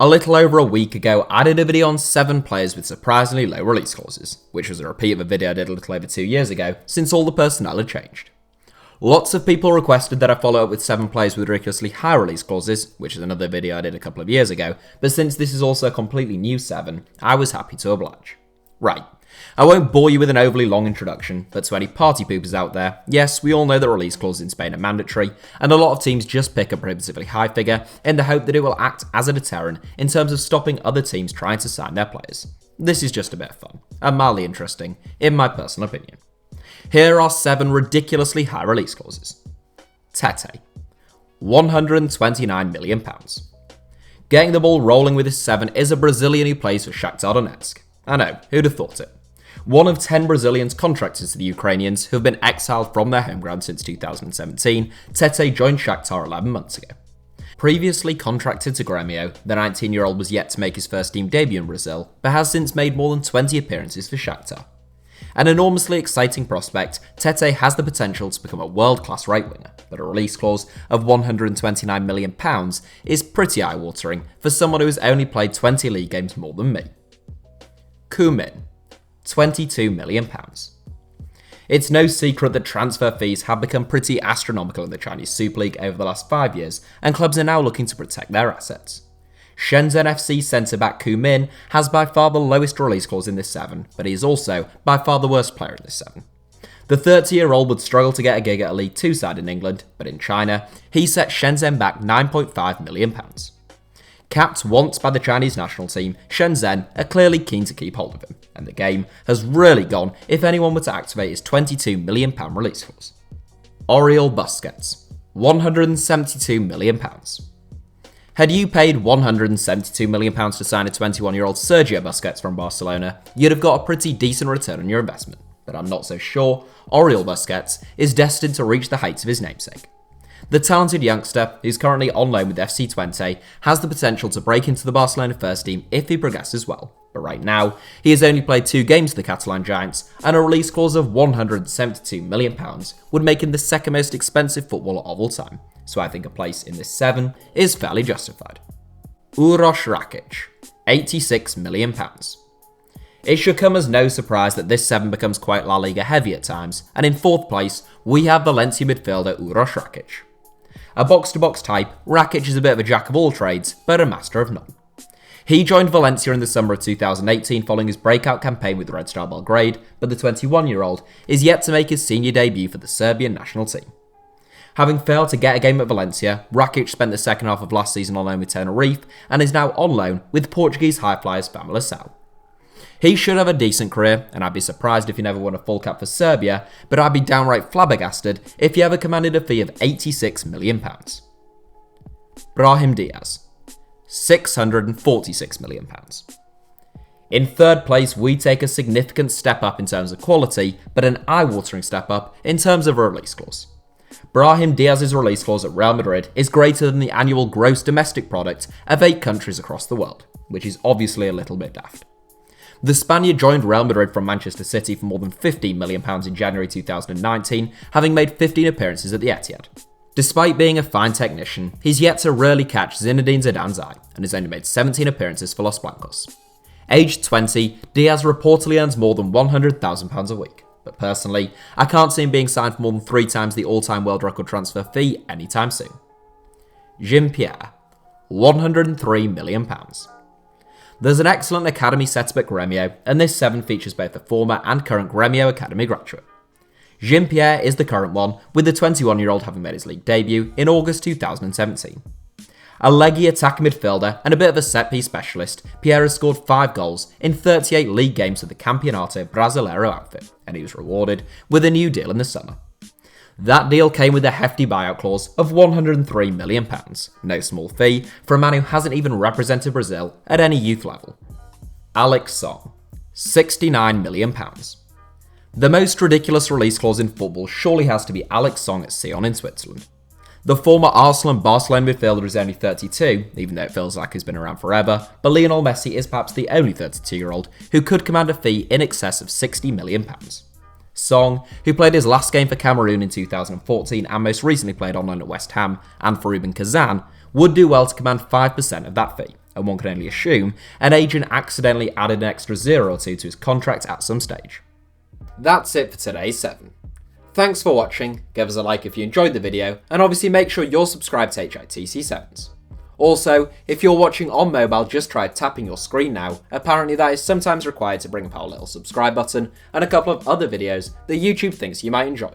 A little over a week ago, I did a video on 7 players with surprisingly low release clauses, which was a repeat of a video I did a little over 2 years ago, since all the personnel had changed. Lots of people requested that I follow up with 7 players with ridiculously high release clauses, which is another video I did a couple of years ago, but since this is also a completely new 7, I was happy to oblige. Right, I won't bore you with an overly long introduction, but to any party poopers out there, yes, we all know that release clauses in Spain are mandatory, and a lot of teams just pick a prohibitively high figure in the hope that it will act as a deterrent in terms of stopping other teams trying to sign their players. This is just a bit of fun, and mildly interesting, in my personal opinion. Here are 7 ridiculously high release clauses. Tete, £129 million. Getting the ball rolling with this 7 is a Brazilian who plays for Shakhtar Donetsk. I know, who'd have thought it? One of 10 Brazilians contracted to the Ukrainians who have been exiled from their home ground since 2017, Tete joined Shakhtar 11 months ago. Previously contracted to Grêmio, the 19-year-old was yet to make his first team debut in Brazil, but has since made more than 20 appearances for Shakhtar. An enormously exciting prospect, Tete has the potential to become a world-class right-winger, but a release clause of £129 million is pretty eye-watering for someone who has only played 20 league games more than me. Bakuman, £22 million. It's no secret that transfer fees have become pretty astronomical in the Chinese Super League over the last 5 years, and clubs are now looking to protect their assets. Shenzhen FC centre-back Bakuman has by far the lowest release clause in this 7, but he is also by far the worst player in this 7. The 30-year-old would struggle to get a gig at a League 2 side in England, but in China, he set Shenzhen back £9.5 million. Capped once by the Chinese national team, Shenzhen are clearly keen to keep hold of him, and the game has really gone if anyone were to activate his £22 million release clause. Busquets, £172 million. Had you paid £172 million to sign a 21-year-old Sergio Busquets from Barcelona, you'd have got a pretty decent return on your investment, but I'm not so sure Busquets is destined to reach the heights of his namesake. The talented youngster, who's currently on loan with FC Twente, has the potential to break into the Barcelona first team if he progresses well, but right now, he has only played 2 games for the Catalan Giants, and a release clause of £172 million would make him the second most expensive footballer of all time, so I think a place in this 7 is fairly justified. Rakitic, £86 million. It should come as no surprise that this 7 becomes quite La Liga heavy at times, and in 4th place, we have Valencia midfielder Rakitic. A box-to-box type, Rakitic is a bit of a jack of all trades, but a master of none. He joined Valencia in the summer of 2018 following his breakout campaign with Red Star Belgrade, but the 21-year-old is yet to make his senior debut for the Serbian national team. Having failed to get a game at Valencia, Rakitic spent the second half of last season on loan with Tenerife and is now on loan with Portuguese high flyers Famalicão. He should have a decent career, and I'd be surprised if he never won a full cap for Serbia, but I'd be downright flabbergasted if he ever commanded a fee of £86 million. Raheem Diaz, £646 million. In 3rd place, we take a significant step up in terms of quality, but an eye-watering step up in terms of a release clause. Raheem Diaz's release clause at Real Madrid is greater than the annual gross domestic product of 8 countries across the world, which is obviously a little bit daft. The Spaniard joined Real Madrid from Manchester City for more than £15 million in January 2019, having made 15 appearances at the Etihad. Despite being a fine technician, he's yet to really catch Zinedine Zidane's eye, and has only made 17 appearances for Los Blancos. Aged 20, Diaz reportedly earns more than £100,000 a week, but personally, I can't see him being signed for more than 3 times the all-time world record transfer fee anytime soon. Pierre, £103 million. There's an excellent academy setup at Grêmio, and this 7 features both a former and current Grêmio Academy graduate. Pierre is the current one, with the 21-year-old having made his league debut in August 2017. A leggy attacking midfielder and a bit of a set-piece specialist, Pierre has scored 5 goals in 38 league games for the Campeonato Brasileiro outfit, and he was rewarded with a new deal in the summer. That deal came with a hefty buyout clause of £103 million, no small fee for a man who hasn't even represented Brazil at any youth level. Alex Song, £69 million. The most ridiculous release clause in football surely has to be Alex Song at Sion in Switzerland. The former Arsenal and Barcelona midfielder is only 32, even though it feels like he's been around forever, but Lionel Messi is perhaps the only 32-year-old who could command a fee in excess of £60 million. Song, who played his last game for Cameroon in 2014 and most recently played on loan at West Ham and for Rubin Kazan, would do well to command 5% of that fee, and one can only assume an agent accidentally added an extra 0 or 2 to his contract at some stage. That's it for today's 7. Thanks for watching, give us a like if you enjoyed the video, and obviously make sure you're subscribed to HITC Sevens. Also, if you're watching on mobile, just try tapping your screen now. Apparently that is sometimes required to bring up our little subscribe button and a couple of other videos that YouTube thinks you might enjoy.